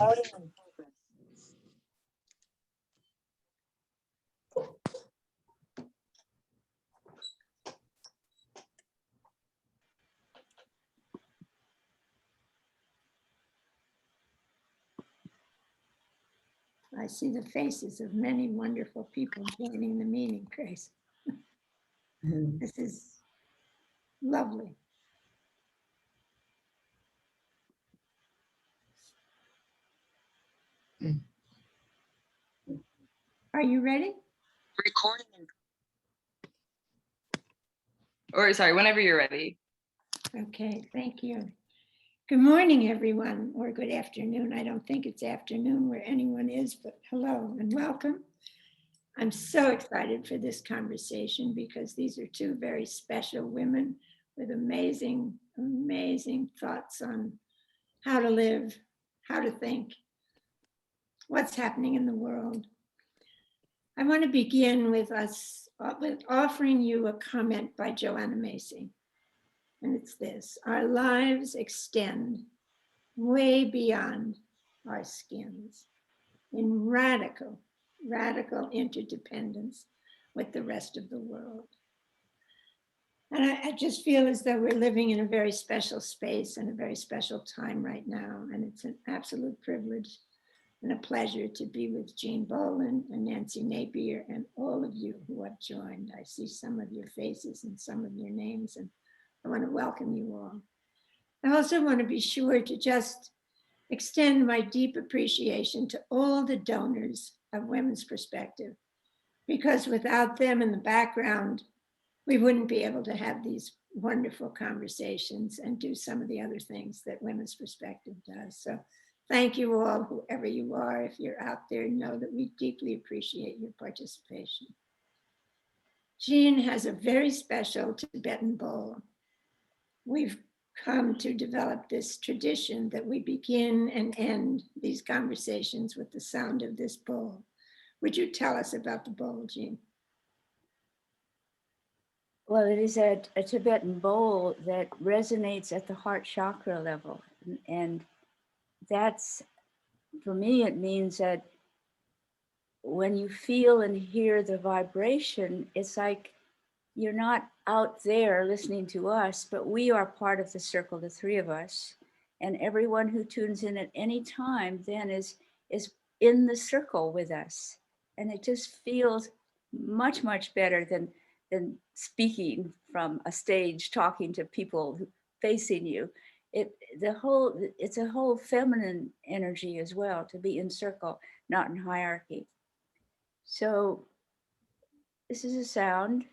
I see the faces of many wonderful people joining the meeting, Grace. This is lovely. Are you ready? Recording. Or sorry, whenever you're ready. Okay, thank you. Good morning, everyone, or good afternoon. I don't think it's afternoon where anyone is, but hello and welcome. I'm so excited for this conversation because these are two very special women with amazing, amazing thoughts on how to live, how to think, what's happening in the world. I want to begin with offering you a comment by Joanna Macy. And it's this: our lives extend way beyond our skins in radical interdependence with the rest of the world. And I just feel as though we're living in a very special space and a very special time right now. And it's an absolute privilege and a pleasure to be with Jean Bolen and Nancy Napier and all of you who have joined. I see some of your faces and some of your names, and I want to welcome you all. I also want to be sure to just extend my deep appreciation to all the donors of Women's Perspective, because without them in the background, we wouldn't be able to have these wonderful conversations and do some of the other things that Women's Perspective does. So thank you all, whoever you are. If you're out there, know that we deeply appreciate your participation. Jean has a very special Tibetan bowl. We've come to develop this tradition that we begin and end these conversations with the sound of this bowl. Would you tell us about the bowl, Jean? Well, it is a Tibetan bowl that resonates at the heart chakra level. And that's, for me, it means that when you feel and hear the vibration, it's like you're not out there listening to us, but we are part of the circle, the three of us. And everyone who tunes in at any time then is in the circle with us. And it just feels much, much better than speaking from a stage, talking to people facing you. It's a whole feminine energy as well, to be in circle, not in hierarchy. So this is a sound.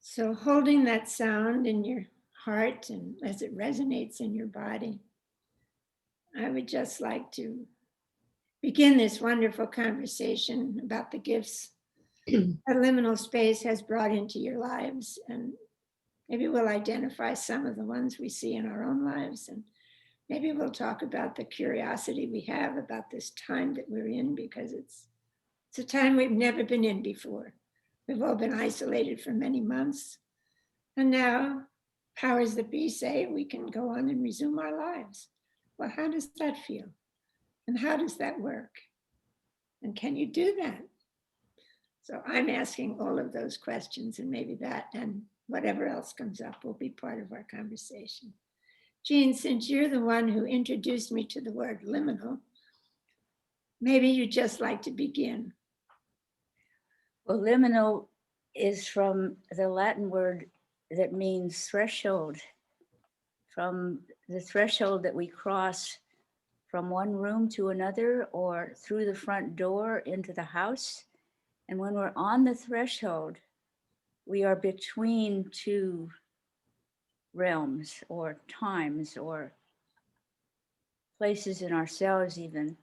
So holding that sound in your heart and as it resonates in your body, I would just like to begin this wonderful conversation about the gifts that liminal space has brought into your lives. And maybe we'll identify some of the ones we see in our own lives. And maybe we'll talk about the curiosity we have about this time that we're in, because it's a time we've never been in before. We've all been isolated for many months. And now powers that be say we can go on and resume our lives. Well, how does that feel? And how does that work? And can you do that? So I'm asking all of those questions, and maybe that and whatever else comes up will be part of our conversation. Jean, since you're the one who introduced me to the word liminal, maybe you'd just like to begin. Well, liminal is from the Latin word that means threshold, from the threshold that we cross from one room to another or through the front door into the house. And when we're on the threshold, we are between two realms or times or places in ourselves even.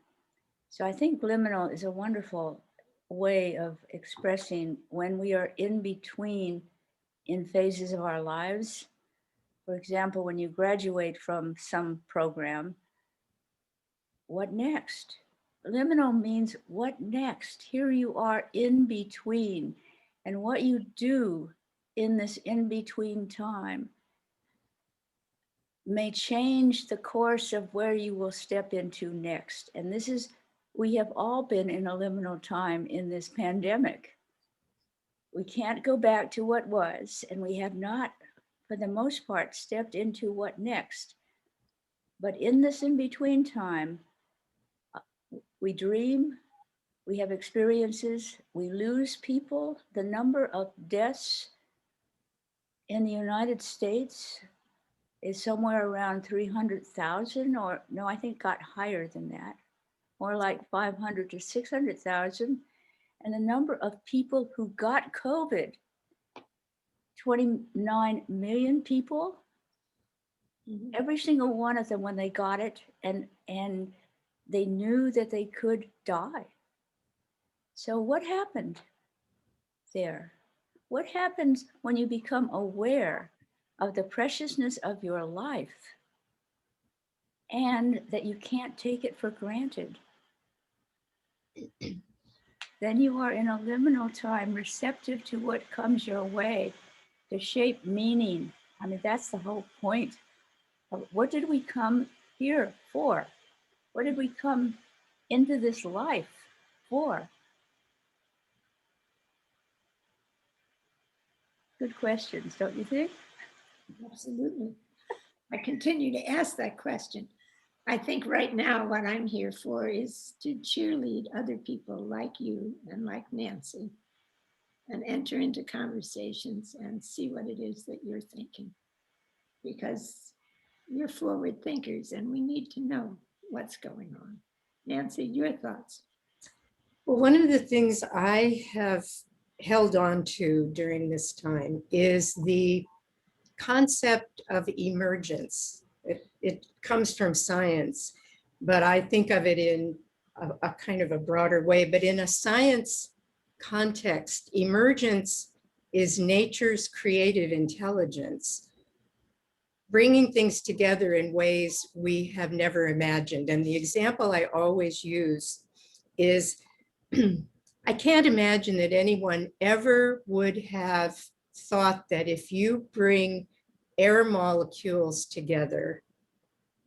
So I think liminal is a wonderful way of expressing when we are in between in phases of our lives. For example, when you graduate from some program, what next? Liminal means what next? Here you are in between, and what you do in this in between time may change the course of where you will step into next. And this is, we have all been in a liminal time in this pandemic. We can't go back to what was, and we have not, for the most part, stepped into what next. But in this in-between time, we dream, we have experiences, we lose people. The number of deaths in the United States is somewhere around 300,000, or no, I think got higher than that, more like 500 to 600,000. And the number of people who got COVID, 29 million people. Every single one of them, when they got it, and they knew that they could die. So what happened there? What happens when you become aware of the preciousness of your life and that you can't take it for granted? Then you are in a liminal time, receptive to what comes your way, to shape meaning. I mean, that's the whole point. What did we come here for? What did we come into this life for? Good questions, don't you think? Absolutely. I continue to ask that question. I think right now what I'm here for is to cheerlead other people like you and like Nancy and enter into conversations and see what it is that you're thinking. Because you're forward thinkers and we need to know what's going on. Nancy, your thoughts? Well, one of the things I have held on to during this time is the concept of emergence. It comes from science, but I think of it in a kind of a broader way. But in a science context, emergence is nature's creative intelligence, bringing things together in ways we have never imagined. And the example I always use is I can't imagine that anyone ever would have thought that if you bring air molecules together,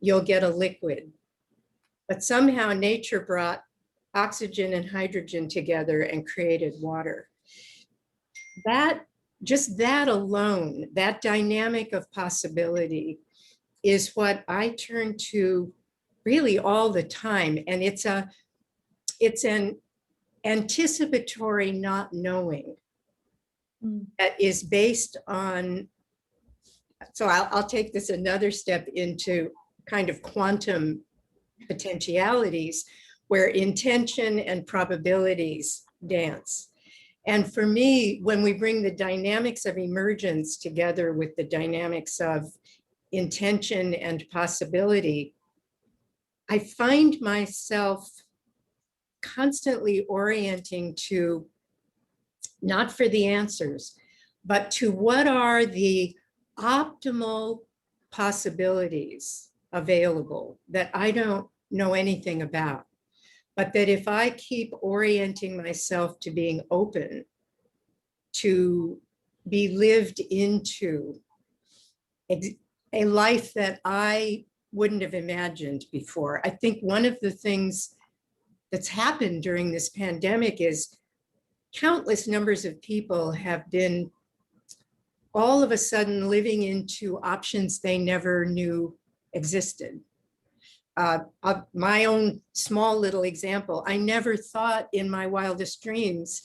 you'll get a liquid. But somehow nature brought oxygen and hydrogen together and created water. Just that alone, that dynamic of possibility is what I turn to really all the time. And it's an anticipatory not knowing that is based on, so I'll take this another step into kind of quantum potentialities where intention and probabilities dance. And for me, when we bring the dynamics of emergence together with the dynamics of intention and possibility, I find myself constantly orienting to, not for the answers, but to what are the optimal possibilities available that I don't know anything about. But that if I keep orienting myself to being open, to be lived into a life that I wouldn't have imagined before. I think one of the things that's happened during this pandemic is countless numbers of people have been all of a sudden living into options they never knew existed. My own small little example, I never thought in my wildest dreams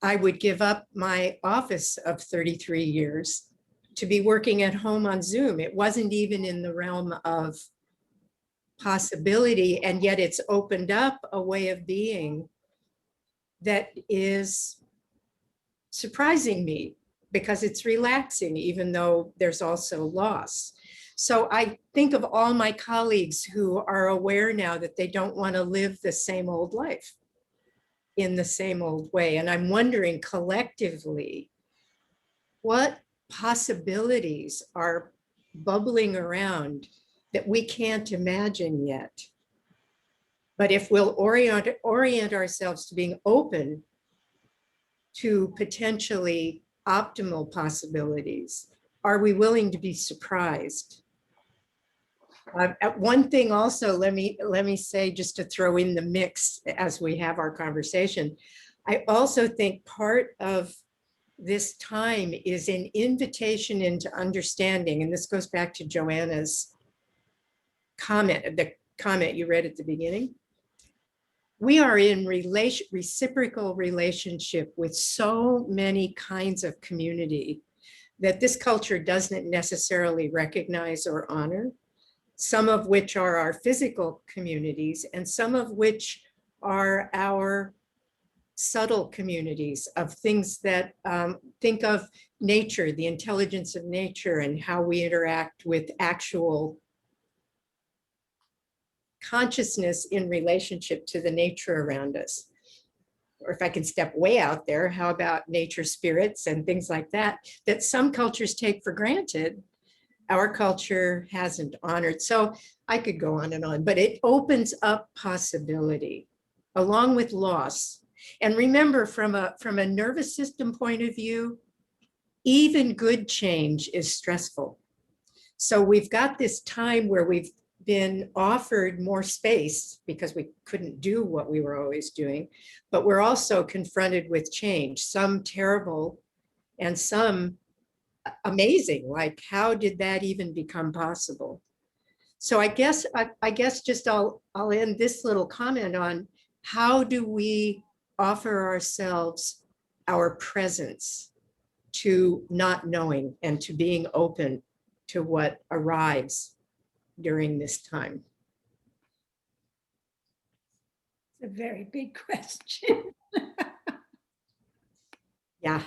I would give up my office of 33 years to be working at home on Zoom. It wasn't even in the realm of possibility, and yet it's opened up a way of being that is surprising me because it's relaxing, even though there's also loss. So I think of all my colleagues who are aware now that they don't want to live the same old life in the same old way. And I'm wondering collectively, what possibilities are bubbling around that we can't imagine yet? But if we'll orient ourselves to being open to potentially optimal possibilities, are we willing to be surprised? One thing also, let me say, just to throw in the mix as we have our conversation, I also think part of this time is an invitation into understanding, and this goes back to Joanna's comment, the comment you read at the beginning. We are in reciprocal relationship with so many kinds of community that this culture doesn't necessarily recognize or honor, some of which are our physical communities and some of which are our subtle communities of things that think of nature, the intelligence of nature, and how we interact with actual consciousness in relationship to the nature around us. Or if I can step way out there, how about nature spirits and things like that, that some cultures take for granted, our culture hasn't honored. So I could go on, but it opens up possibility along with loss. And remember, from a nervous system point of view, even good change is stressful. So we've got this time where we've been offered more space because we couldn't do what we were always doing, but we're also confronted with change, some terrible and some amazing, like how did that even become possible? So I guess just I'll end this little comment on how do we offer ourselves our presence to not knowing and to being open to what arrives during this time? It's a very big question. Yeah.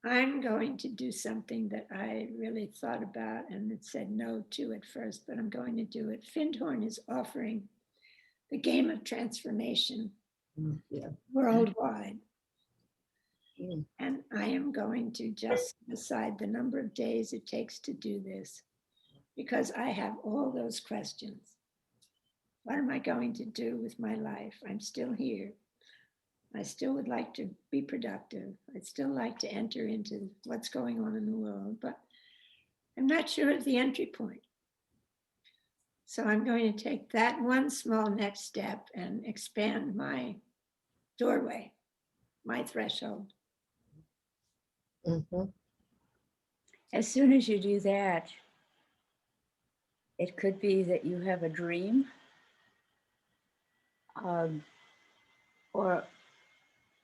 I'm going to do something that I really thought about and it said no to at first, but I'm going to do it. Findhorn is offering the game of transformation worldwide. And I am going to just decide the number of days it takes to do this because I have all those questions. What am I going to do with my life? I'm still here. I still would like to be productive. I'd still like to enter into what's going on in the world, but I'm not sure of the entry point. So I'm going to take that one small next step and expand my doorway, my threshold. Mm-hmm. As soon as you do that, it could be that you have a dream or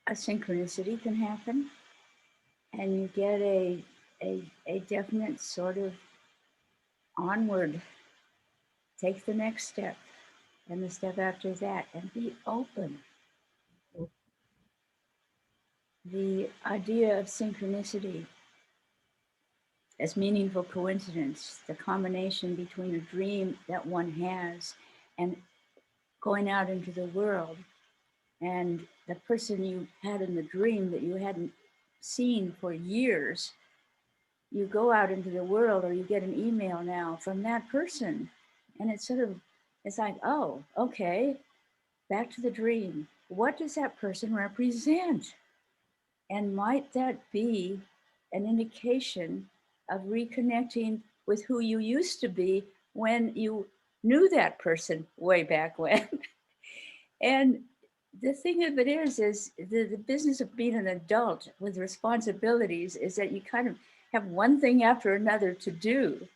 a synchronicity can happen and you get a definite sort of onward, take the next step and the step after that and be open. The idea of synchronicity as meaningful coincidence, the combination between a dream that one has and going out into the world and the person you had in the dream that you hadn't seen for years, you go out into the world or you get an email now from that person. And it's sort of, it's like, oh, okay, back to the dream. What does that person represent? And might that be an indication of reconnecting with who you used to be when you knew that person way back when? And the thing of it is the business of being an adult with responsibilities is that you kind of have one thing after another to do.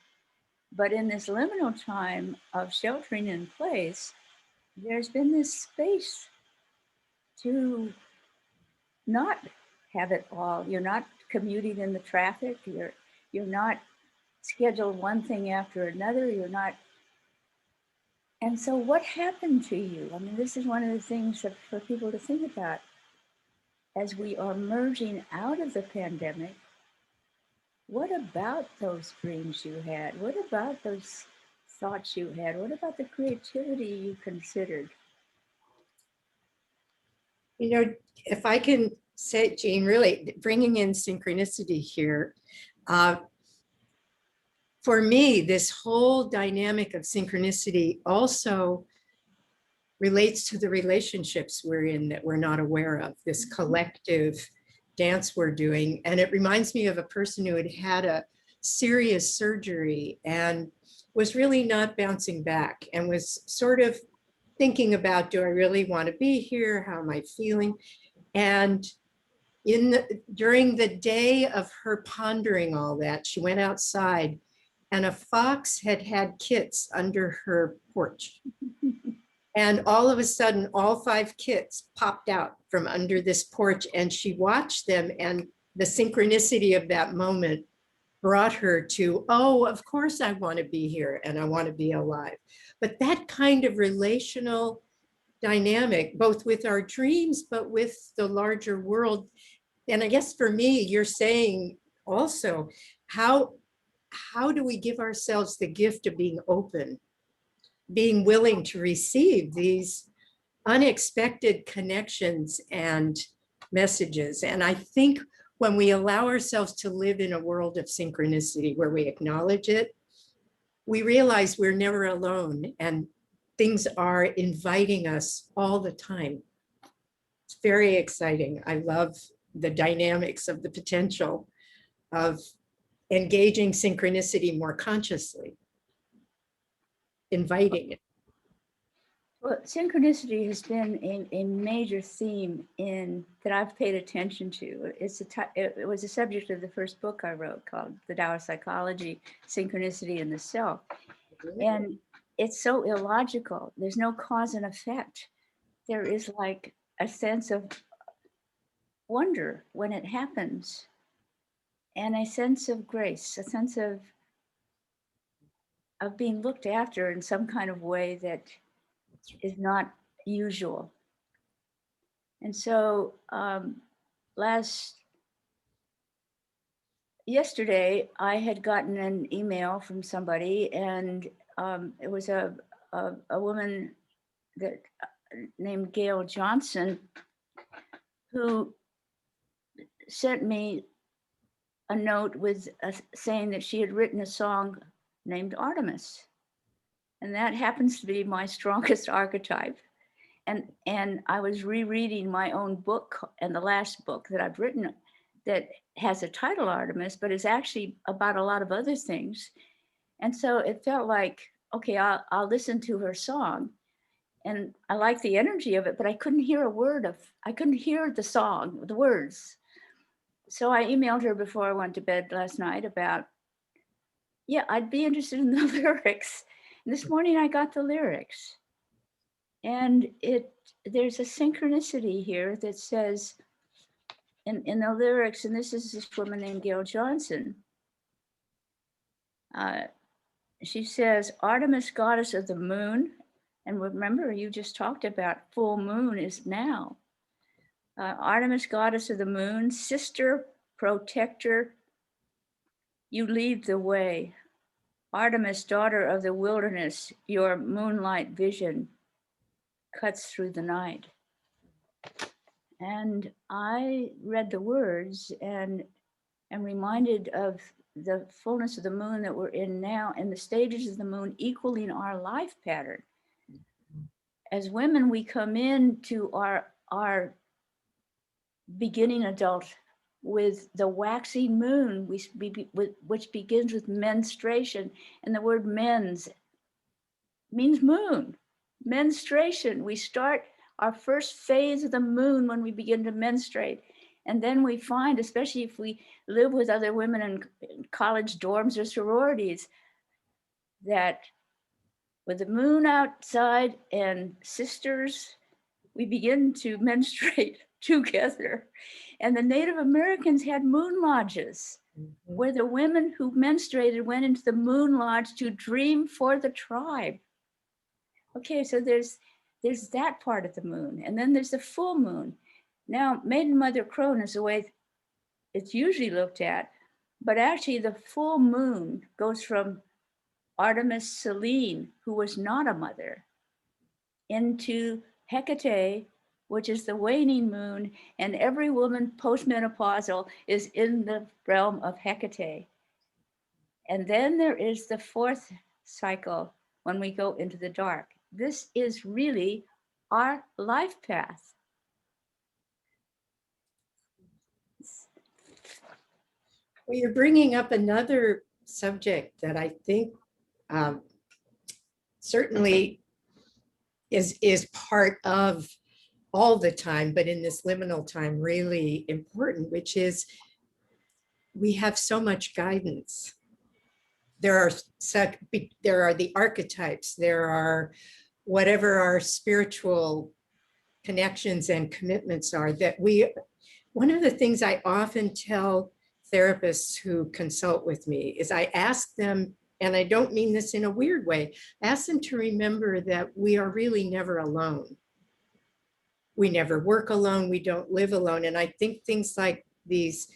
But in this liminal time of sheltering in place, there's been this space to not have it all. You're not commuting in the traffic. You're not scheduled one thing after another. You're not. And so what happened to you? I mean, this is one of the things that for people to think about. as we are merging out of the pandemic, what about those dreams you had? What about those thoughts you had? What about the creativity you considered? You know, if I can say, Jean, really bringing in synchronicity here, for me, this whole dynamic of synchronicity also relates to the relationships we're in that we're not aware of, this collective dance we're doing. And it reminds me of a person who had a serious surgery and was really not bouncing back and was sort of thinking about, do I really want to be here? How am I feeling? And during the day of her pondering all that, she went outside and a fox had kits under her porch. And all of a sudden, all 5 kits popped out from under this porch, and she watched them, and the synchronicity of that moment brought her to, oh, of course I want to be here and I want to be alive. But that kind of relational dynamic, both with our dreams, but with the larger world. And I guess for me, you're saying also, how do we give ourselves the gift of being open, being willing to receive these unexpected connections and messages? And I think when we allow ourselves to live in a world of synchronicity where we acknowledge it, we realize we're never alone and things are inviting us all the time. It's very exciting. I love the dynamics of the potential of engaging synchronicity more consciously, inviting it. Well, synchronicity has been a major theme that I've paid attention to. It was the subject of the first book I wrote called The Tao of Psychology, Synchronicity in the Self. And it's so illogical. There's no cause and effect. There is like a sense of wonder when it happens and a sense of grace, a sense of being looked after in some kind of way that is not usual. And so yesterday I had gotten an email from somebody, and it was a woman that named Gail Johnson, who sent me a note with saying that she had written a song named Artemis. And that happens to be my strongest archetype. And I was rereading my own book, and the last book that I've written that has a title Artemis, but is actually about a lot of other things. And so it felt like, okay, I'll listen to her song. And I like the energy of it, but I couldn't hear I couldn't hear the song, the words. So I emailed her before I went to bed last night about, yeah, I'd be interested in the lyrics. And this morning I got the lyrics. And there's a synchronicity here that says in the lyrics, and this is this woman named Gail Johnson. She says, Artemis, goddess of the moon. And remember, you just talked about full moon is now. Artemis, goddess of the moon, sister, protector, you lead the way. Artemis, daughter of the wilderness, your moonlight vision cuts through the night. And I read the words and am reminded of the fullness of the moon that we're in now and the stages of the moon equaling our life pattern. As women, we come into our beginning adult with the waxing moon, which begins with menstruation. And the word mens means moon. Menstruation, we start our first phase of the moon when we begin to menstruate. And then we find, especially if we live with other women in college dorms or sororities, that with the moon outside and sisters, we begin to menstruate together. And the Native Americans had moon lodges where the women who menstruated went into the moon lodge to dream for the tribe. Okay, so there's that part of the moon. And then there's the full moon. Now, Maiden Mother Crone is the way it's usually looked at, but actually the full moon goes from Artemis Selene, who was not a mother, into Hecate, which is the waning moon, and every woman postmenopausal is in the realm of Hecate. And then there is the fourth cycle when we go into the dark. This is really our life path. Well, you're bringing up another subject that I think certainly is part of all the time, but in this liminal time, really important, which is we have so much guidance. There are the archetypes, there are whatever our spiritual connections and commitments are that one of the things I often tell therapists who consult with me is I ask them, and I don't mean this in a weird way, ask them to remember that we are really never alone. We never work alone, we don't live alone. And I think things like these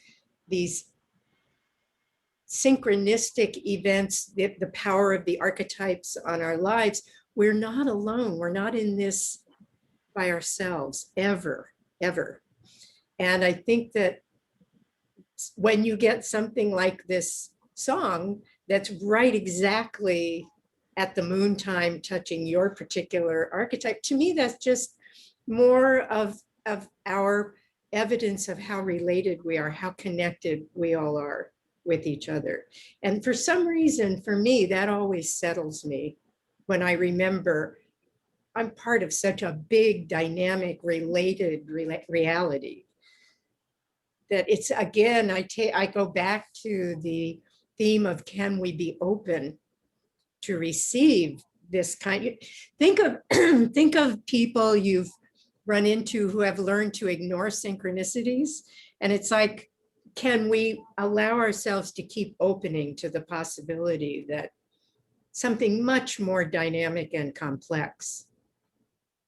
synchronistic events, the power of the archetypes on our lives, we're not alone. We're not in this by ourselves, ever, ever. And I think that when you get something like this song that's right exactly at the moon time touching your particular archetype, to me, that's just more of our evidence of how related we are, how connected we all are with each other. And for some reason, for me, that always settles me when I remember I'm part of such a big, dynamic, related reality that it's, again, I go back to the theme of, can we be open to receive this kind? Think of people you've run into who have learned to ignore synchronicities. And it's like, can we allow ourselves to keep opening to the possibility that something much more dynamic and complex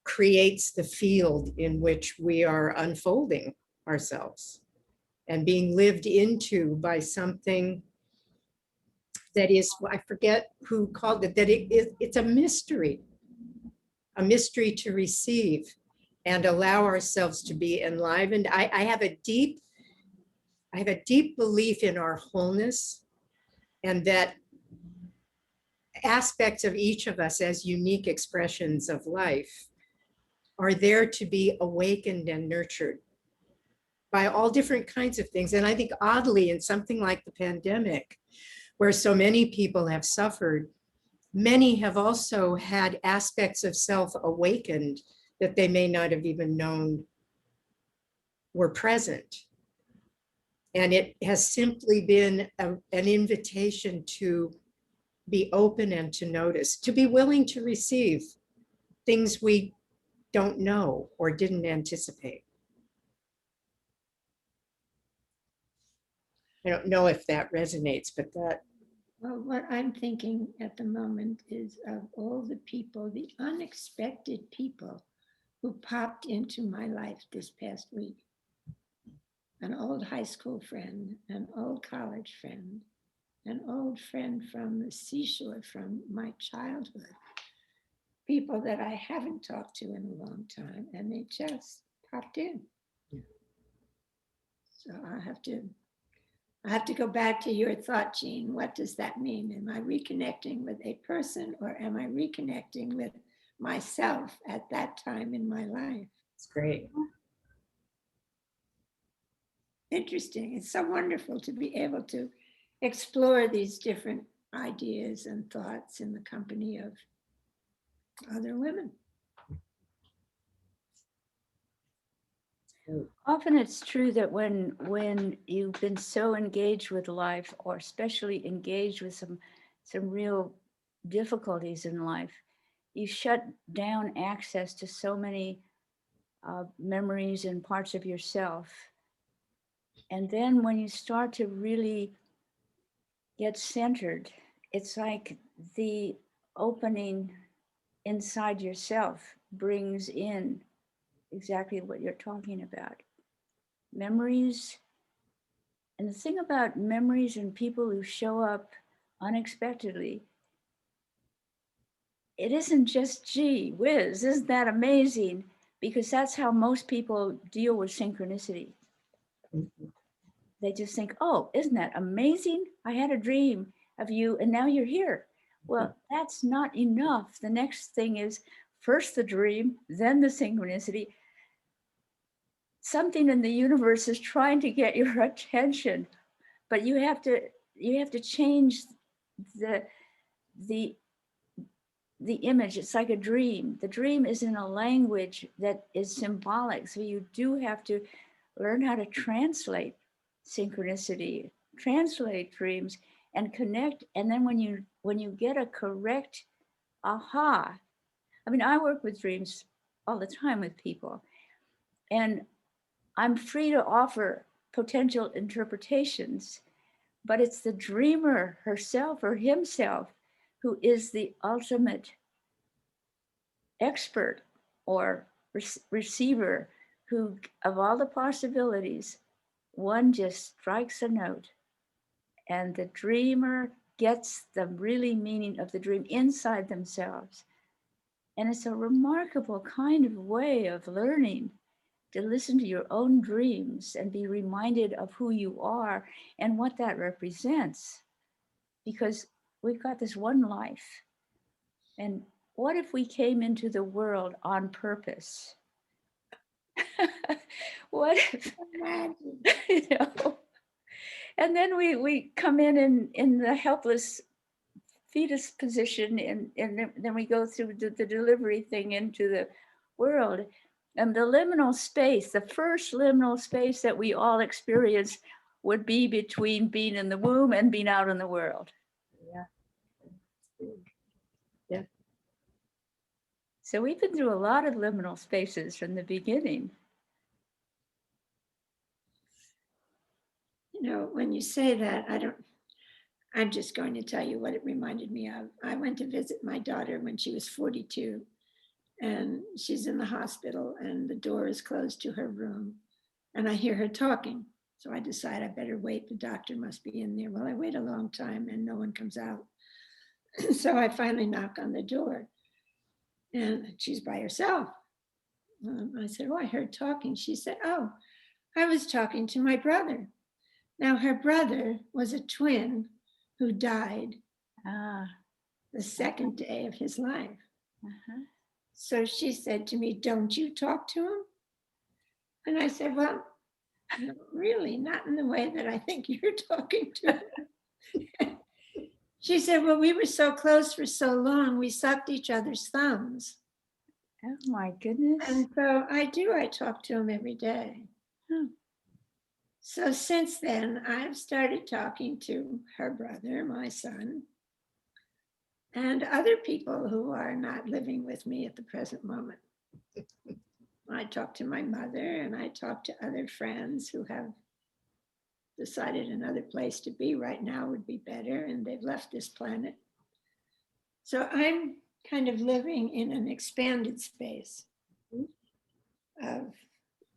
creates the field in which we are unfolding ourselves and being lived into by something that is, I forget who called it, that it's a mystery to receive and allow ourselves to be enlivened. I have a deep belief in our wholeness, and that aspects of each of us as unique expressions of life are there to be awakened and nurtured by all different kinds of things. And I think oddly, in something like the pandemic, where so many people have suffered, many have also had aspects of self awakened that they may not have even known were present. And it has simply been an invitation to be open and to notice, to be willing to receive things we don't know or didn't anticipate. I don't know if that resonates, but that. Well, what I'm thinking at the moment is of all the people, the unexpected people who popped into my life this past week. An old high school friend, an old college friend, an old friend from the seashore from my childhood, people that I haven't talked to in a long time, and they just popped in. So I have to go back to your thought, Jean. What does that mean? Am I reconnecting with a person, or am I reconnecting with myself at that time in my life? It's great. Interesting. It's so wonderful to be able to explore these different ideas and thoughts in the company of other women. Often it's true that when you've been so engaged with life, or especially engaged with some real difficulties in life, you shut down access to so many memories and parts of yourself. And then when you start to really get centered, it's like the opening inside yourself brings in exactly what you're talking about. memories. And the thing about memories and people who show up unexpectedly, it isn't just gee whiz, isn't that amazing? Because that's how most people deal with synchronicity. They just think, oh, isn't that amazing? I had a dream of you and now you're here. Well, that's not enough. The next thing is first the dream, then the synchronicity. Something in the universe is trying to get your attention, but you have to change the image. It's like a dream. The dream is in a language that is symbolic. So you do have to learn how to translate synchronicity, translate dreams, and connect. And then when you get a correct aha, I mean, I work with dreams all the time with people, and I'm free to offer potential interpretations, but it's the dreamer herself or himself who is the ultimate expert or receiver, who, of all the possibilities, one just strikes a note and the dreamer gets the really meaning of the dream inside themselves. And it's a remarkable kind of way of learning to listen to your own dreams and be reminded of who you are and what that represents. Because we've got this one life. And what if we came into the world on purpose? What if, you know, and then we come in the helpless fetus position, and then we go through the delivery thing into the world. And the liminal space, the first liminal space that we all experience would be between being in the womb and being out in the world. Yeah. So we've been through a lot of liminal spaces from the beginning. You know, when you say that, I'm just going to tell you what it reminded me of. I went to visit my daughter when she was 42, and she's in the hospital and the door is closed to her room, and I hear her talking. So I decide I better wait. The doctor must be in there. Well, I wait a long time and no one comes out. So I finally knock on the door and she's by herself. I said, oh, I heard talking. She said, oh, I was talking to my brother. Now, her brother was a twin who died the second day of his life. So she said to me, don't you talk to him? And I said, well, no, really, not in the way that I think you're talking to him. She said, well, we were so close for so long, we sucked each other's thumbs. Oh my goodness. And so I talk to him every day. So since then, I've started talking to her brother, my son, and other people who are not living with me at the present moment. I talk to my mother and I talk to other friends who have decided another place to be right now would be better, and they've left this planet. So I'm kind of living in an expanded space of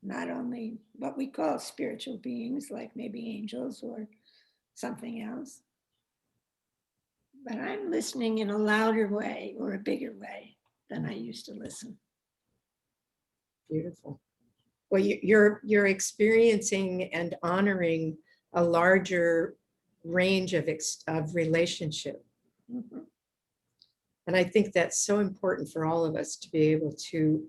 not only what we call spiritual beings, like maybe angels or something else, but I'm listening in a louder way or a bigger way than I used to listen. Beautiful. Well, you're experiencing and honoring a larger range of relationship. Mm-hmm. And I think that's so important for all of us to be able to,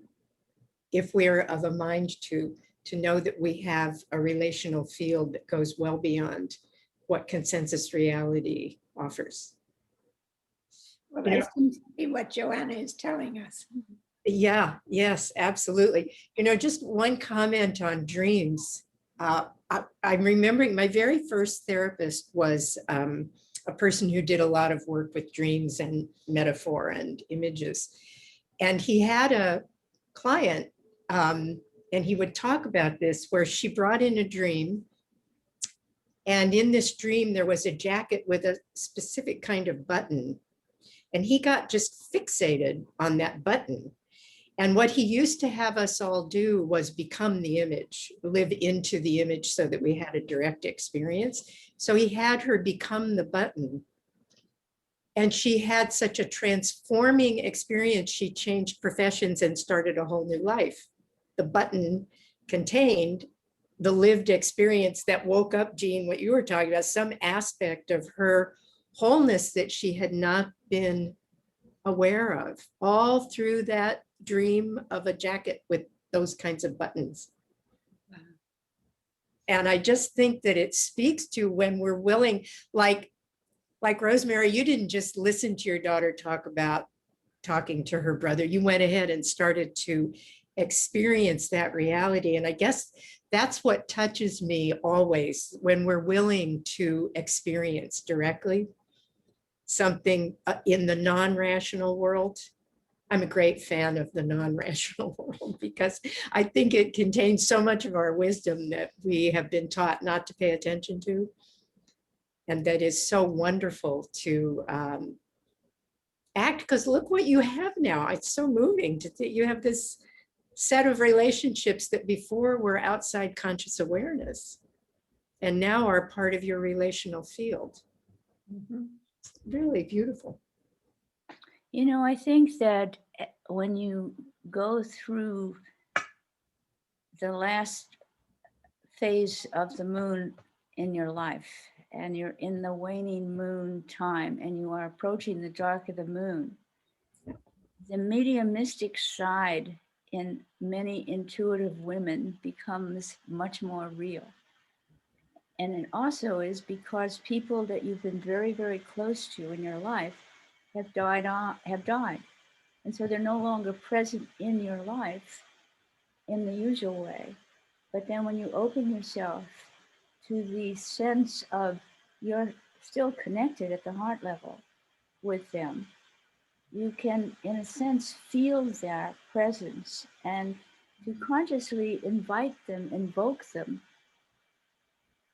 if we're of a mind to know that we have a relational field that goes well beyond what consensus reality offers. Well, that seems to be what Joanna is telling us. Yeah, yes, absolutely. You know, just one comment on dreams. I'm remembering my very first therapist was a person who did a lot of work with dreams and metaphor and images. And he had a client, and he would talk about this, where she brought in a dream. And in this dream, there was a jacket with a specific kind of button. And he got just fixated on that button. And what he used to have us all do was become the image, live into the image so that we had a direct experience. So he had her become the button. And she had such a transforming experience. She changed professions and started a whole new life. The button contained the lived experience that woke up, Jean, what you were talking about, some aspect of her wholeness that she had not been aware of, all through that dream of a jacket with those kinds of buttons. And I just think that it speaks to when we're willing, like Rosemary, you didn't just listen to your daughter talk about talking to her brother. You went ahead and started to experience that reality. And I guess that's what touches me always, when we're willing to experience directly something in the non-rational world. I'm a great fan of the non-rational world because I think it contains so much of our wisdom that we have been taught not to pay attention to. And that is so wonderful to act, because look what you have now. It's so moving to think you have this set of relationships that before were outside conscious awareness and now are part of your relational field. It's really beautiful. You know, I think that when you go through the last phase of the moon in your life, and you're in the waning moon time, and you are approaching the dark of the moon, the mediumistic side in many intuitive women becomes much more real. And it also is because people that you've been very, very close to in your life have died. And so they're no longer present in your life in the usual way. But then when you open yourself to the sense of you're still connected at the heart level with them, you can, in a sense, feel their presence, and to consciously invite them, invoke them,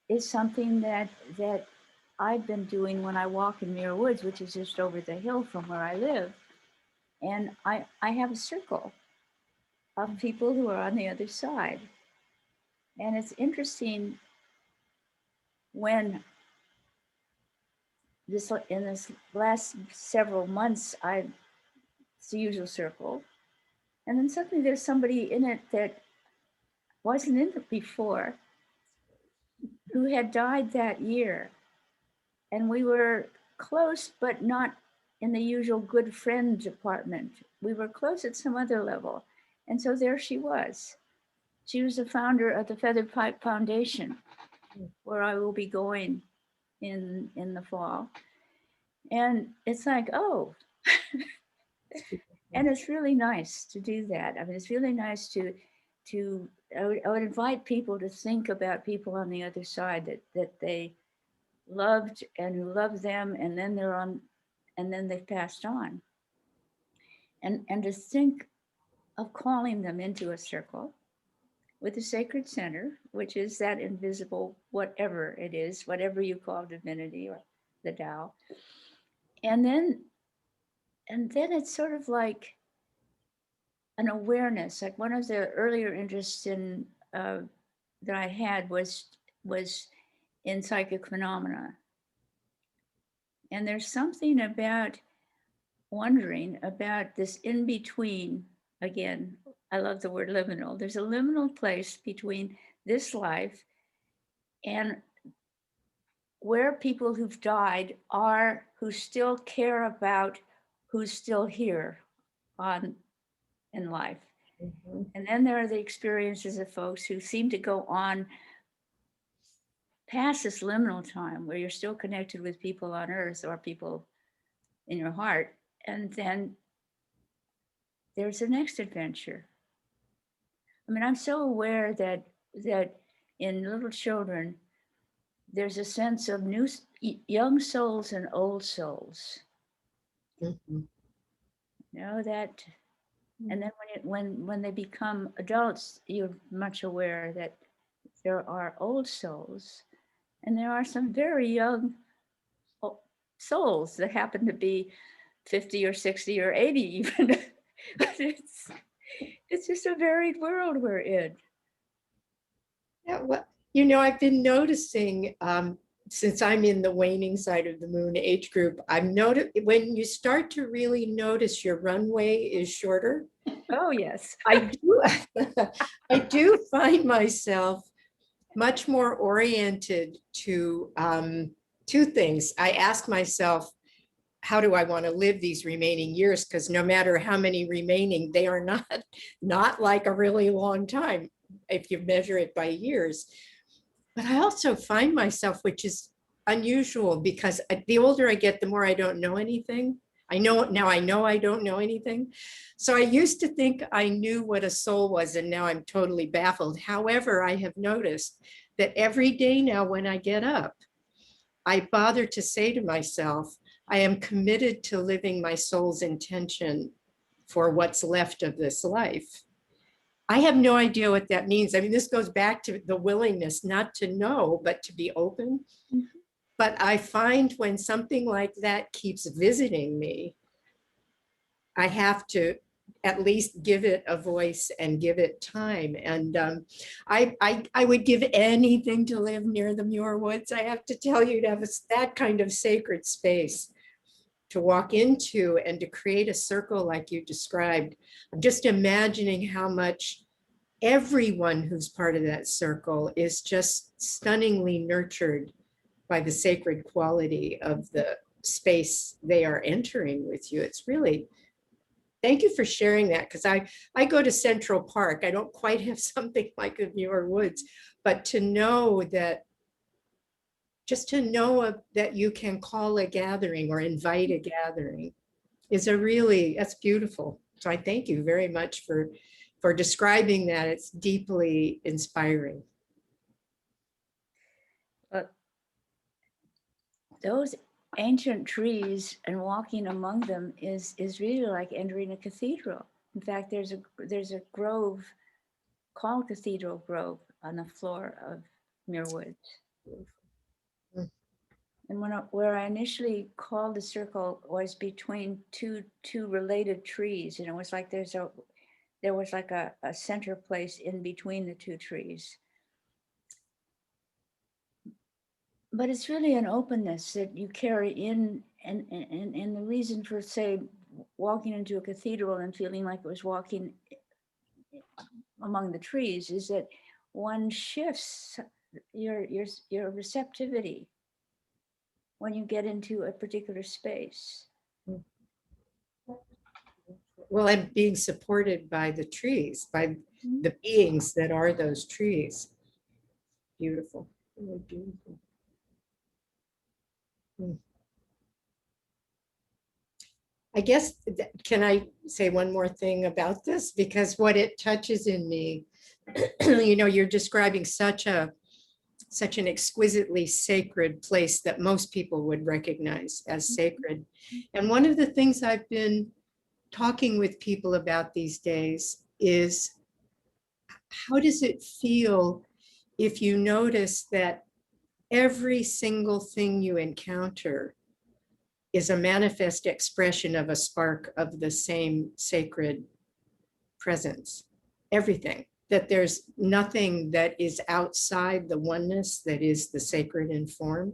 is something that I've been doing when I walk in Muir Woods, which is just over the hill from where I live. And I have a circle of people who are on the other side. And it's interesting when in this last several months, it's the usual circle. And then suddenly there's somebody in it that wasn't in it before, who had died that year. And we were close, but not in the usual good friend department. We were close at some other level. And so there she was. She was the founder of the Feathered Pipe Foundation, where I will be going in the fall. And it's like, oh, and it's really nice to do that. I mean, it's really nice to I would invite people to think about people on the other side that they loved and who loved them, and then they've passed on. And to think of calling them into a circle with a sacred center, which is that invisible, whatever it is, whatever you call divinity or the Tao. And then it's sort of like an awareness. Like one of the earlier interests in that I had was in psychic phenomena. And there's something about wondering about this in between. Again, I love the word liminal. There's a liminal place between this life and where people who've died are, who still care about who's still here in life. Mm-hmm. And then there are the experiences of folks who seem to go on past this liminal time where you're still connected with people on earth or people in your heart. And then there's the next adventure. I mean, I'm so aware that in little children, there's a sense of young souls and old souls. Mm-hmm. You know that, and then when they become adults, you're much aware that there are old souls, and there are some very young souls that happen to be 50 or 60 or 80 even. It's just a varied world we're in. Yeah, well, I've been noticing since I'm in the waning side of the moon age group, I've noticed when you start to really notice your runway is shorter, Oh, yes. I do, I do find myself much more oriented to two things. I ask myself, how do I want to live these remaining years? Because no matter how many remaining, they are not like a really long time if you measure it by years. But I also find myself, which is unusual because the older I get, the more I don't know anything. I know I don't know anything. So I used to think I knew what a soul was, and now I'm totally baffled. However, I have noticed that every day now when I get up, I bother to say to myself, I am committed to living my soul's intention for what's left of this life. I have no idea what that means. I mean, this goes back to the willingness not to know, but to be open. Mhm. But I find when something like that keeps visiting me, I have to at least give it a voice and give it time. And I would give anything to live near the Muir Woods. I have to tell you, to have that kind of sacred space to walk into and to create a circle like you described. I'm just imagining how much everyone who's part of that circle is just stunningly nurtured by the sacred quality of the space they are entering with you. It's really, thank you for sharing that, because I go to Central Park. I don't quite have something like the Muir Woods, but to know that, just to know that you can call a gathering or invite a gathering is that's beautiful. So I thank you very much for describing that. It's deeply inspiring. But those ancient trees and walking among them is really like entering a cathedral. In fact, there's a grove called Cathedral Grove on the floor of Muir Woods. And where I initially called the circle was between two related trees, and it was like there was like a center place in between the two trees. But it's really an openness that you carry in, and the reason for, say, walking into a cathedral and feeling like it was walking among the trees is that one shifts your receptivity when you get into a particular space. Well, I'm being supported by the trees, by the beings that are those trees. Beautiful, really beautiful. I guess, can I say one more thing about this? Because what it touches in me, you're describing such an exquisitely sacred place that most people would recognize as sacred. And one of the things I've been talking with people about these days is, how does it feel if you notice that every single thing you encounter is a manifest expression of a spark of the same sacred presence? Everything, that there's nothing that is outside the oneness that is the sacred in form.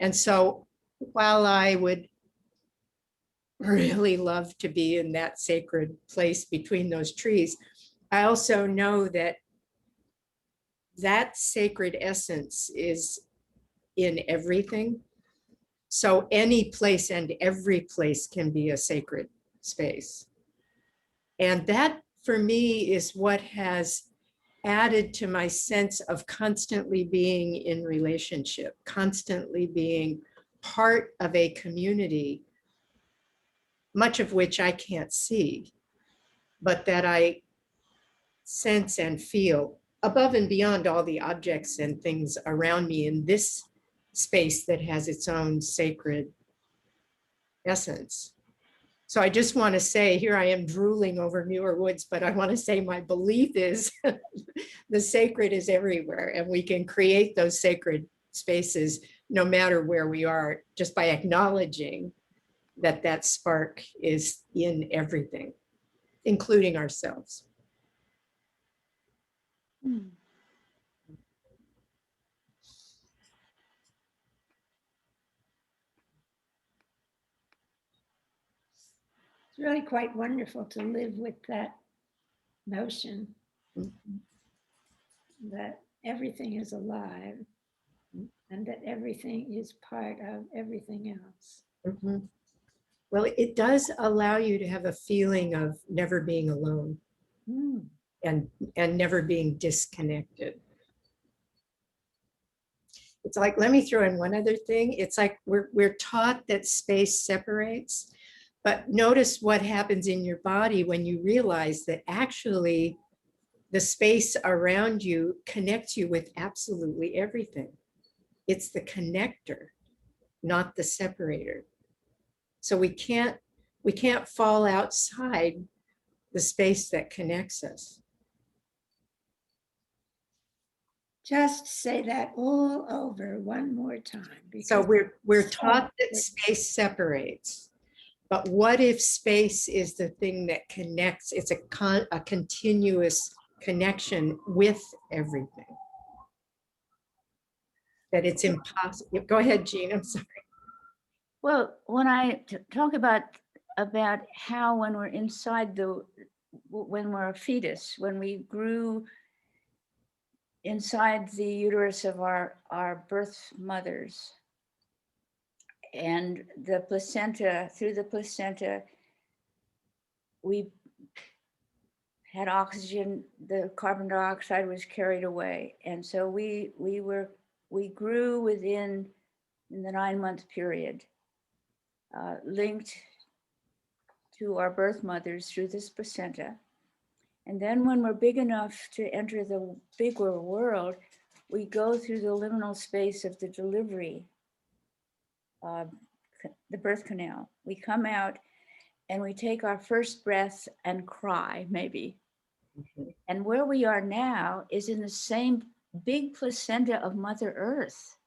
And so while I would really love to be in that sacred place between those trees, I also know that that sacred essence is in everything. So any place and every place can be a sacred space. And that, for me, is what has added to my sense of constantly being in relationship, constantly being part of a community, much of which I can't see, but that I sense and feel above and beyond all the objects and things around me in this space that has its own sacred essence. So I just want to say, here I am drooling over Muir Woods, but I want to say my belief is the sacred is everywhere, and we can create those sacred spaces no matter where we are, just by acknowledging that that spark is in everything, including ourselves. Hmm. It's really quite wonderful to live with that notion that everything is alive and that everything is part of everything else. Mhm. Well, it does allow you to have a feeling of never being alone Mm. and never being disconnected. It's like, let me throw in one other thing. It's like we're taught that space separates, but notice what happens in your body when you realize that actually the space around you connects you with absolutely everything. It's the connector, not the separator. So we can't fall outside the space that connects us. Just say that all over one more time. So Because we're taught that space separates, but what if space is the thing that connects? It's a continuous connection with everything. That it's impossible. Go ahead, Jean. I'm sorry. Well, when I talk about how when we're inside when we're a fetus, when we grew inside the uterus of our birth mothers, and the placenta, through the placenta, we had oxygen, the carbon dioxide was carried away. And so we grew within in the 9-month period, linked to our birth mothers through this placenta. And then when we're big enough to enter the bigger world, we go through the liminal space of the delivery, the birth canal. We come out and we take our first breath and cry, maybe. Mhm. And where we are now is in the same big placenta of Mother Earth,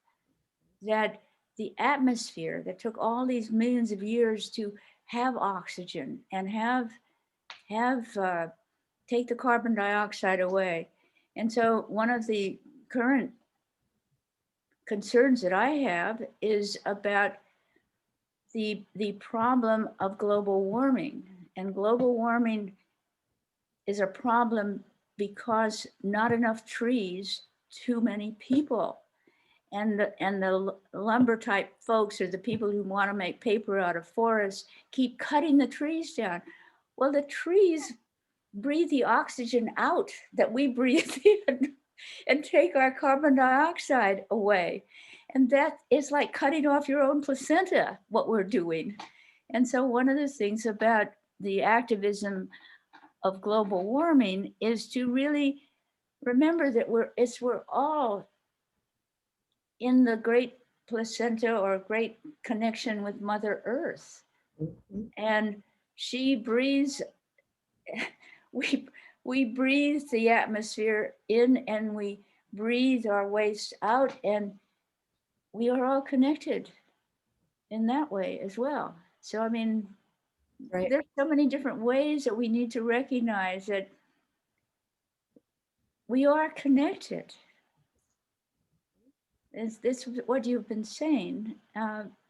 that the atmosphere that took all these millions of years to have oxygen and take the carbon dioxide away. And so one of the current concerns that I have is about the problem of global warming. And global warming is a problem because not enough trees, too many people. And the lumber type folks, or the people who want to make paper out of forests, keep cutting the trees down. Well, the trees breathe the oxygen out that we breathe in and take our carbon dioxide away. And that is like cutting off your own placenta, what we're doing. And so one of the things about the activism of global warming is to really remember that we're all in the great placenta or great connection with Mother Earth. Mhm. And she breathes, we breathe the atmosphere in and we breathe our waste out, and we are all connected in that way as well. So, I mean, Right. there's so many different ways that we need to recognize that we are connected. This is what you've been saying.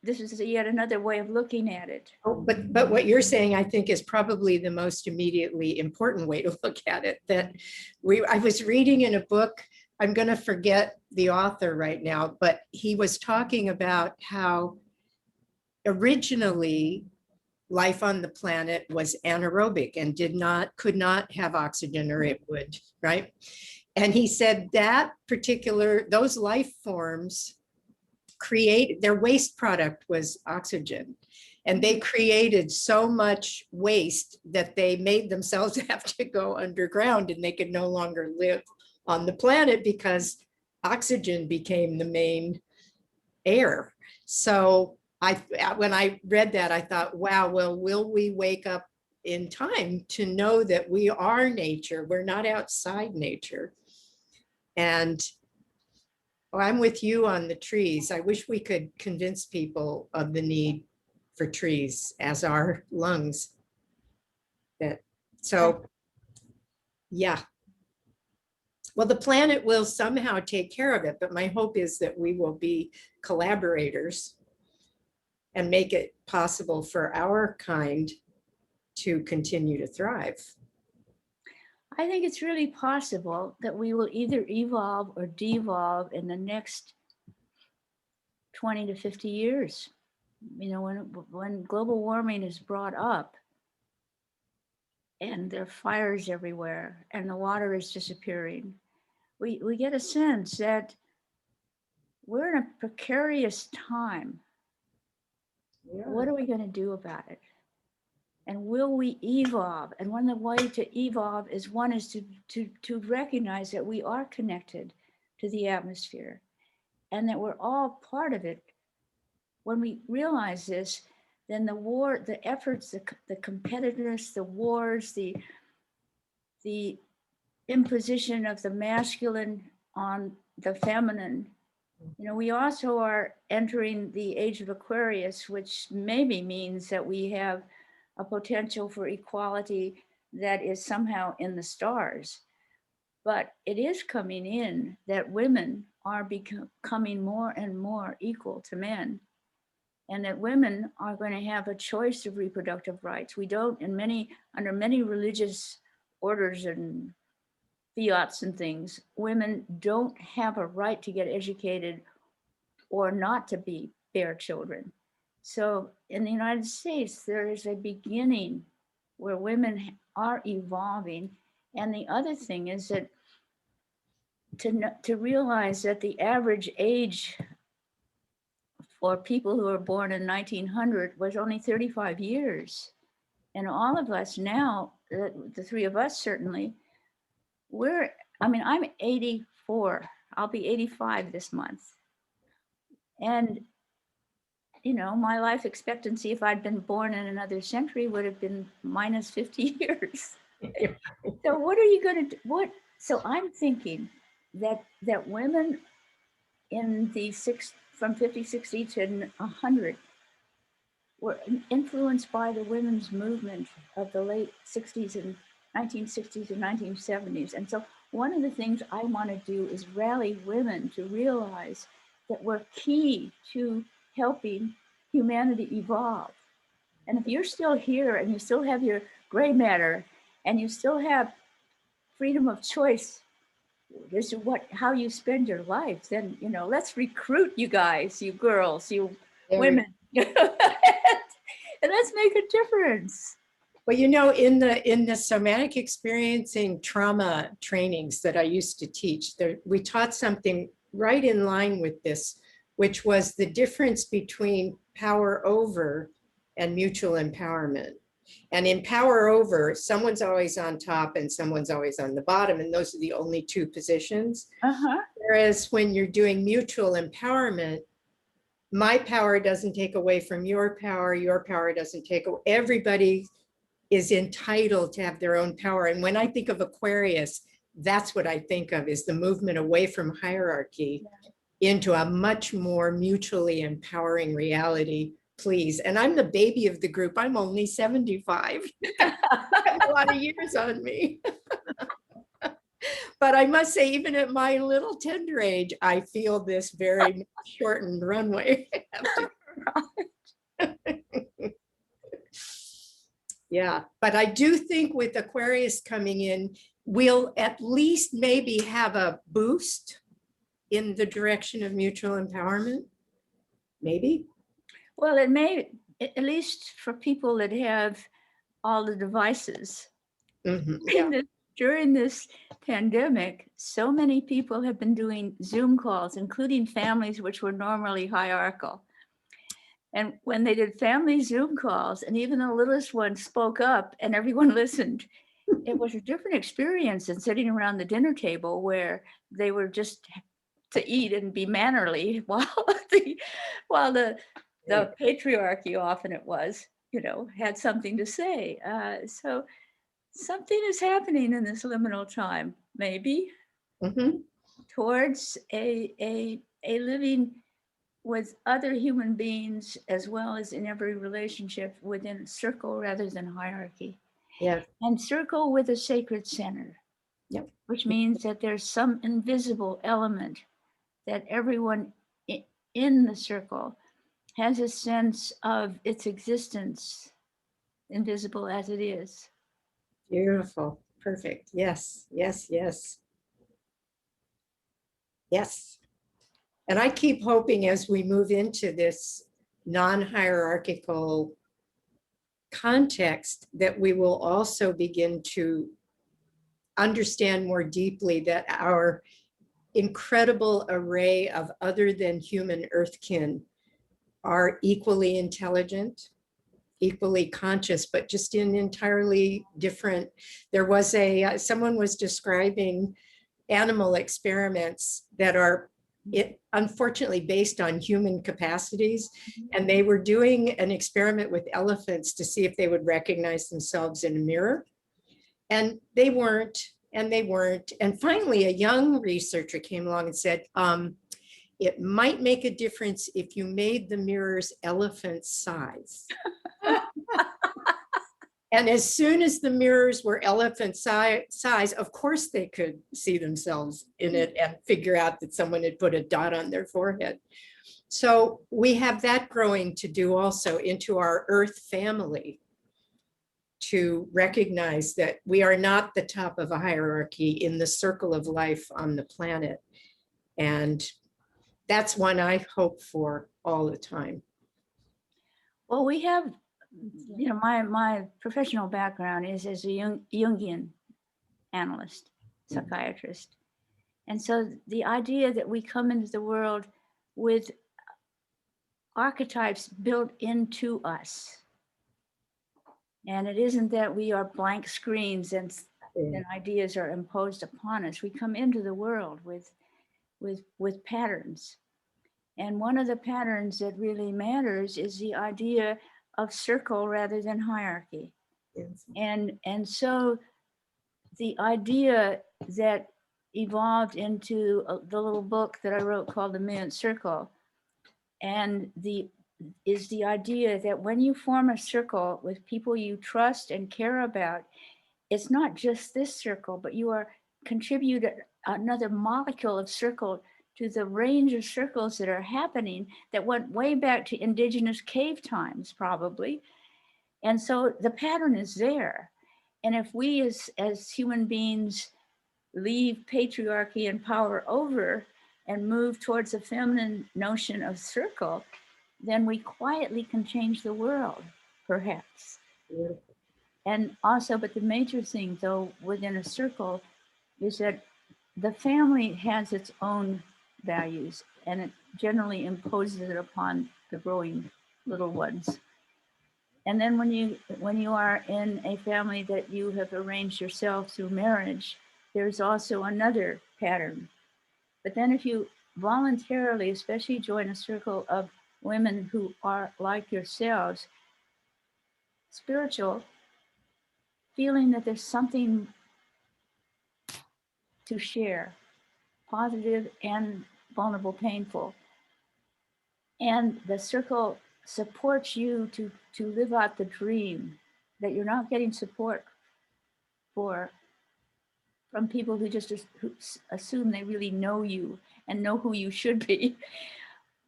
This is yet another way of looking at it. Oh, but what you're saying, I think, is probably the most immediately important way to look at it. That I was reading in a book, I'm going to forget the author right now, but he was talking about how originally life on the planet was anaerobic and could not have oxygen, or it would, right? And he said that those life forms their waste product was oxygen. And they created so much waste that they made themselves have to go underground, and they could no longer live on the planet because oxygen became the main air. So when I read that, I thought, wow, well, will we wake up in time to know that we are nature? We're not outside nature. And I'm with you on the trees. I wish we could convince people of the need for trees as our lungs. So, yeah. Well, the planet will somehow take care of it, but my hope is that we will be collaborators and make it possible for our kind to continue to thrive. I think it's really possible that we will either evolve or devolve in the next 20 to 50 years. You know, when global warming is brought up and there are fires everywhere and the water is disappearing, we get a sense that we're in a precarious time. What are we going to do about it? And will we evolve? And one of the way to evolve is to recognize that we are connected to the atmosphere and that we're all part of it. When we realize this, then the efforts, the competitiveness, the wars, the imposition of the masculine on the feminine. You know, we also are entering the age of Aquarius, which maybe means that we have a potential for equality that is somehow in the stars. But it is coming in that women are becoming more and more equal to men, and that women are going to have a choice of reproductive rights. We don't, under many religious orders and fiats and things, women don't have a right to get educated or not to bear children. So in the United States, there is a beginning where women are evolving. And the other thing is that to realize that the average age for people who were born in 1900 was only 35 years. And all of us now, the three of us certainly, I'm 84. I'll be 85 this month. And, you know, my life expectancy, if I'd been born in another century, would have been minus 50 years. So what are you going to do? So I'm thinking that women in the from 50, 60 to 100 were influenced by the women's movement of the late 60s and 1960s and 1970s. And so one of the things I want to do is rally women to realize that we're key to helping humanity evolve. And if you're still here and you still have your gray matter and you still have freedom of choice as to how you spend your life, then, you know, let's recruit you guys, you girls, you women, and let's make a difference. Well, you know, in the somatic experiencing trauma trainings that I used to teach, we taught something right in line with this, which was the difference between power over and mutual empowerment. And in power over, someone's always on top and someone's always on the bottom, and those are the only two positions. Whereas when you're doing mutual empowerment, my power doesn't take away from your power doesn't take away. Everybody is entitled to have their own power. And when I think of Aquarius, that's what I think of, is the movement away from hierarchy into a much more mutually empowering reality, please. And I'm the baby of the group. I'm only 75. I have a lot of years on me. But I must say, even at my little tender age, I feel this very shortened runway. Yeah, but I do think with Aquarius coming in, we'll at least maybe have a boost in the direction of mutual empowerment. Maybe. Well, it may, at least for people that have all the devices. Yeah. During this pandemic, so many people have been doing Zoom calls, including families which were normally hierarchical. And when they did family Zoom calls, and even the littlest one spoke up and everyone listened, it was a different experience than sitting around the dinner table where they were just to eat and be mannerly while the patriarchy, often it was, you know, had something to say. So something is happening in this liminal time, maybe, towards a living with other human beings, as well as in every relationship within circle rather than hierarchy. Yeah. And circle with a sacred center. Yep. Which means that there's some invisible element that everyone in the circle has a sense of its existence, invisible as it is. Beautiful. Perfect. Yes, yes, yes. Yes. And I keep hoping as we move into this non-hierarchical context that we will also begin to understand more deeply that our incredible array of other than human earthkin are equally intelligent, equally conscious, but just in entirely different. There was someone was describing animal experiments that are unfortunately based on human capacities. And they were doing an experiment with elephants to see if they would recognize themselves in a mirror. And they weren't, and they weren't. And finally, a young researcher came along and said, it might make a difference if you made the mirrors elephant size. And as soon as the mirrors were elephant size, of course they could see themselves in it and figure out that someone had put a dot on their forehead. So we have that growing to do also into our Earth family, to recognize that we are not the top of a hierarchy in the circle of life on the planet. And that's one I hope for all the time. Well, we have, you know, my professional background is as a Jungian analyst, psychiatrist. And so the idea that we come into the world with archetypes built into us. And it isn't that we are blank screens and ideas are imposed upon us. We come into the world with patterns. And one of the patterns that really matters is the idea of circle rather than hierarchy. Yes. And so the idea that evolved into the little book that I wrote called The Millionth Circle, and is the idea that when you form a circle with people you trust and care about, it's not just this circle, but you are contributing another molecule of circle to the range of circles that are happening that went way back to indigenous cave times, probably. And so the pattern is there. And if we as human beings leave patriarchy and power over and move towards a feminine notion of circle, then we quietly can change the world, perhaps. Beautiful. And also, but the major thing though, within a circle is that the family has its own values and it generally imposes it upon the growing little ones. And then when you are in a family that you have arranged yourself through marriage, there's also another pattern. But then if you voluntarily, especially join a circle of women who are like yourselves, spiritual, feeling that there's something to share, positive and vulnerable, painful. And the circle supports you to live out the dream that you're not getting support for from people who just who assume they really know you and know who you should be.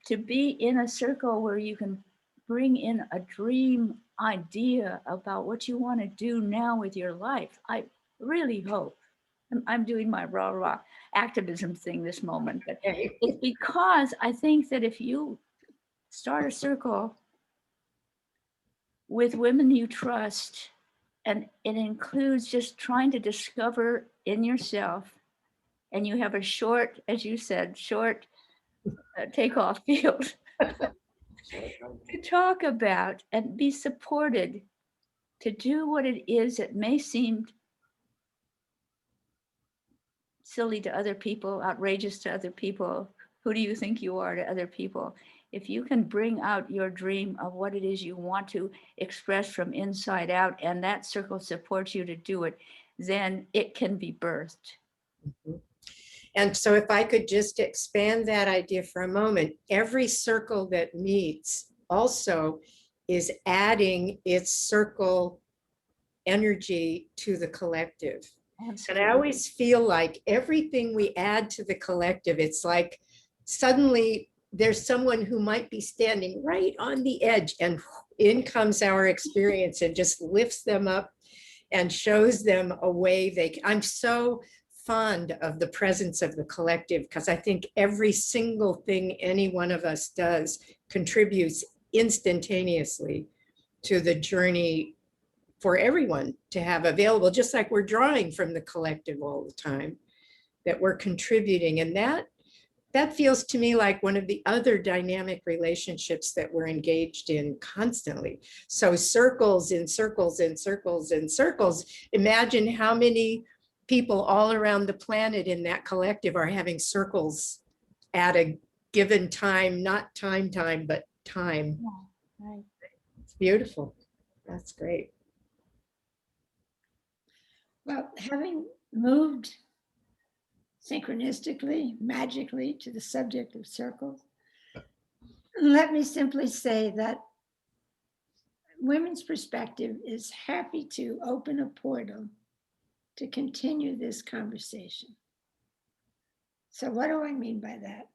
To be in a circle where you can bring in a dream idea about what you want to do now with your life. I really hope. I'm doing my rah activism thing this moment, but it's because I think that if you start a circle with women you trust, and it includes just trying to discover in yourself, and you have a short, as you said, short takeoff field to talk about and be supported to do what it is that may seem silly to other people, outrageous to other people. Who do you think you are to other people? If you can bring out your dream of what it is you want to express from inside out, and that circle supports you to do it, then it can be birthed. Mm-hmm. And so if I could just expand that idea for a moment, every circle that meets also is adding its circle energy to the collective. And Absolutely. I always feel like everything we add to the collective, it's like suddenly there's someone who might be standing right on the edge, and in comes our experience and just lifts them up and shows them a way I'm so fond of the presence of the collective, because I think every single thing any one of us does contributes instantaneously to the journey for everyone to have available, just like we're drawing from the collective all the time, that we're contributing. And that feels to me like one of the other dynamic relationships that we're engaged in constantly. So circles and circles and circles and circles. Imagine how many people all around the planet in that collective are having circles at a given time, not time, but time. Yeah, right. It's beautiful. That's great. Well, having moved synchronistically, magically to the subject of circles, let me simply say that Women's Perspective is happy to open a portal to continue this conversation. So what do I mean by that?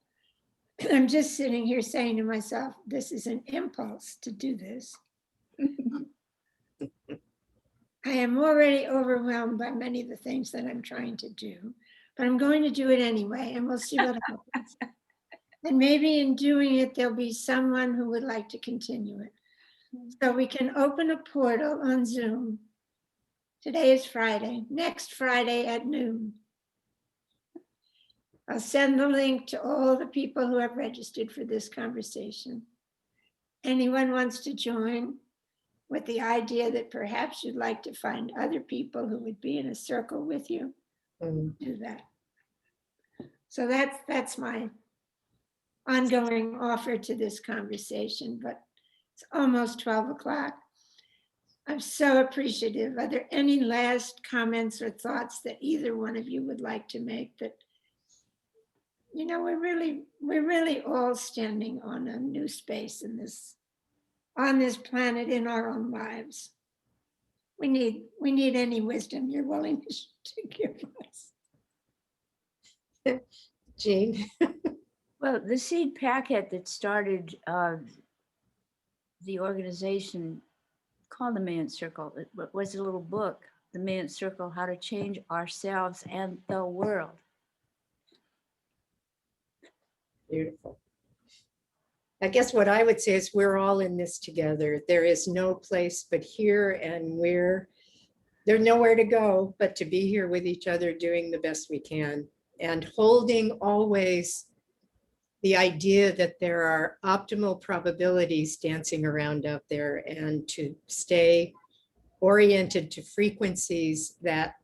I'm just sitting here saying to myself, this is an impulse to do this. I am already overwhelmed by many of the things that I'm trying to do, but I'm going to do it anyway, and we'll see what happens. And maybe in doing it, there'll be someone who would like to continue it. So we can open a portal on Zoom. Today is Friday, next Friday at noon. I'll send the link to all the people who have registered for this conversation. Anyone wants to join, with the idea that perhaps you'd like to find other people who would be in a circle with you, do that. So that's my ongoing offer to this conversation, but it's almost 12 o'clock. I'm so appreciative. Are there any last comments or thoughts that either one of you would like to make? That, you know, we're really all standing on a new space in this, on this planet, in our own lives. We need any wisdom you're willing to give us. Jean? Well, the seed packet that started the organization called the Man Circle, it was a little book, The Man Circle, How to Change Ourselves and the World. Beautiful. I guess what I would say is we're all in this together. There is no place but here, and there's nowhere to go but to be here with each other, doing the best we can, and holding always the idea that there are optimal probabilities dancing around out there, and to stay oriented to frequencies that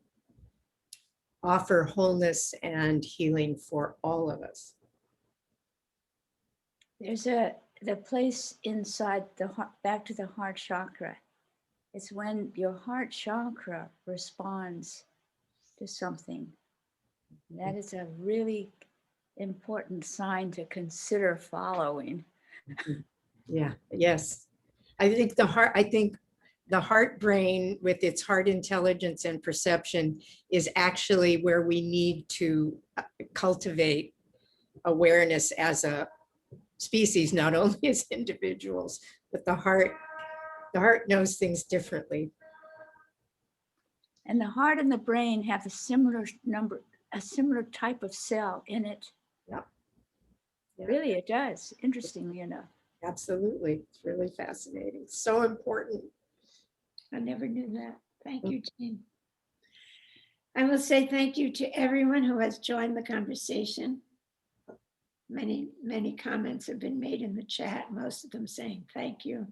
offer wholeness and healing for all of us. There's the place inside the heart, back to the heart chakra. It's when your heart chakra responds to something. That is a really important sign to consider following. Yeah, yes. I think the heart brain with its heart intelligence and perception is actually where we need to cultivate awareness as a species, not only as individuals, but the heart knows things differently. And the heart and the brain have a similar type of cell in it. Yeah. Really, it does, interestingly enough. Absolutely. It's really fascinating. So important. I never knew that. Thank you, Jean. I will say thank you to everyone who has joined the conversation. Many comments have been made in the chat, most of them saying thank you.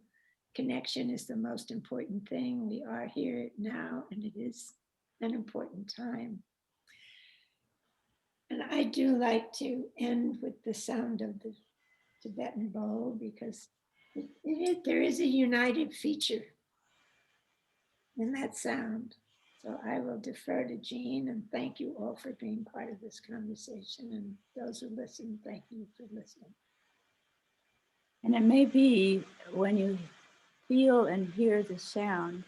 Connection is the most important thing. We are here now, and it is an important time. And I do like to end with the sound of the Tibetan bowl, because there is a united feature in that sound. So I will defer to Jean, and thank you all for being part of this conversation. And those who listen, thank you for listening. And it may be when you feel and hear the sound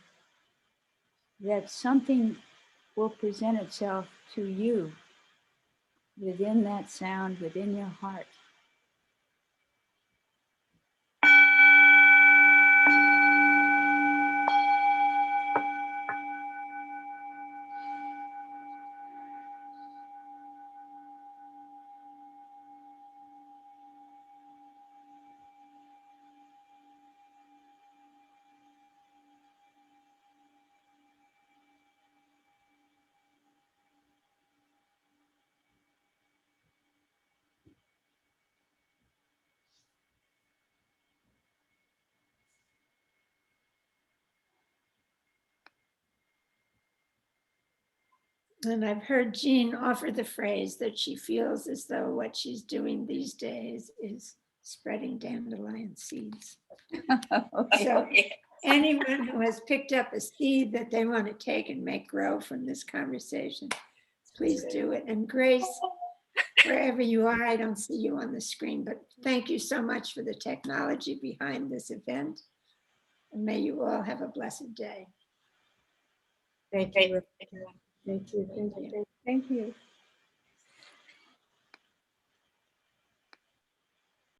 that something will present itself to you within that sound, within your heart. And I've heard Jean offer the phrase that she feels as though what she's doing these days is spreading dandelion seeds. So anyone who has picked up a seed that they want to take and make grow from this conversation, please do it. And Grace, wherever you are, I don't see you on the screen, but thank you so much for the technology behind this event. And may you all have a blessed day. Thank you. Thank you. Thank you. Thank you.